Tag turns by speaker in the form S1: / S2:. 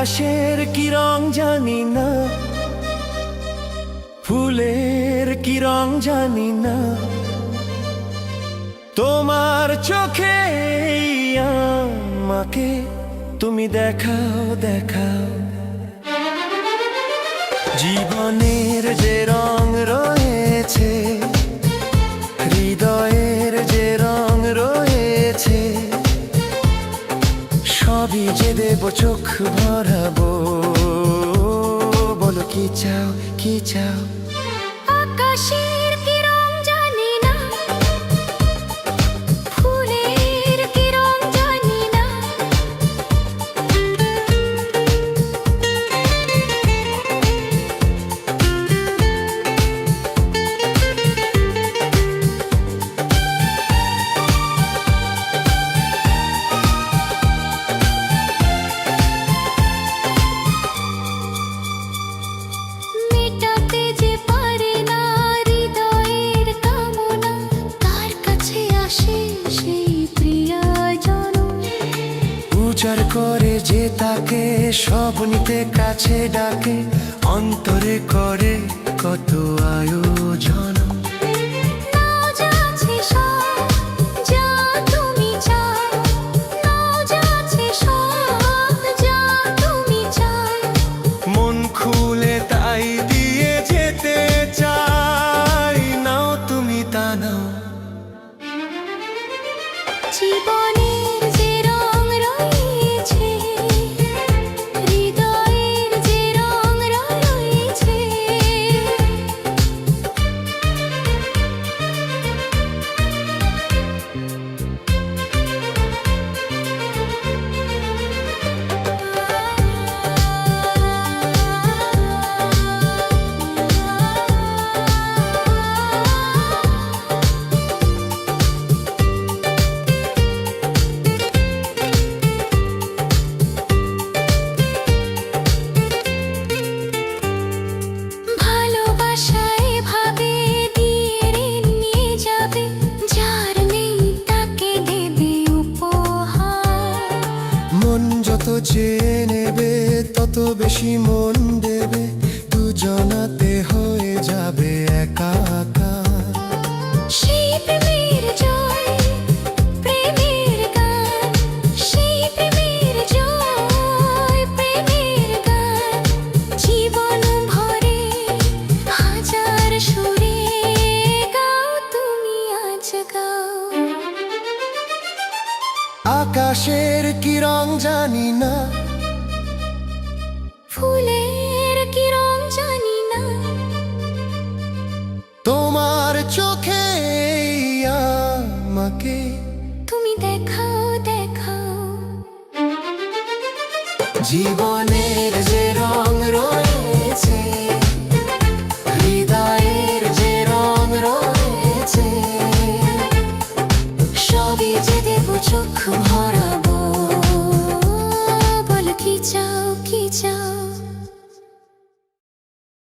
S1: আকাশের কি রং জানি না, ফুলের কি রং জানি না, তোমার চোখে আমাকে তুমি দেখাও দেখাও। জীবনের যে রং রয়েছে, হৃদয়ের যে রং রয়েছে, সবই যে দেব চোখ ভরাবো। বলো কি চাও, কি চাও?
S2: আকাশের কি রং জানি না, ফুলের কি রং জানি না, মেটাতে যে পারে না হৃদয়ের কামনা, তার কাছে আসে সেই প্রিয়জন।
S1: উজাড় করে যে তাকে সব নিতে কাছে ডাকে, অন্তরে করে কত আয়োজন।
S2: নাও যাচ্ছে সব যা তুমি চাও, নাও যাচ্ছে সব যা তুমি চাও,
S1: মন খুলে তাই দিয়ে যেতে চাই। নাও তুমি তা নাও।
S2: জীবনের যে রং রয়েছে, হৃদয়ের যে রং রয়েছে, ভালোবাসায় ভাবে দিয়ে নিয়ে যাবে, যার নেই তাকে দেবে উপহার।
S1: মন যত চেয়ে নেবে তত বেশি মন দেবে, দুজনাতে হয়ে যাবে একাকার।
S2: সেই প্রেমের জয়, প্রেমের গান, সেই প্রেমের জয়, প্রেমের গান, জীবন ভরে হাজার সুরে গাও তুমি আজ গাও।
S1: আকাশের কি রং জানি না,
S2: ফুলের কি রং জানি না,
S1: তোমার চোখে আমাকে
S2: তুমি দেখাও দেখাও।
S1: জীবনের যে রং রয়েছে, হৃদয়ের যে রং রয়েছে,
S2: সবই যে দেব চোখ ভরাবো।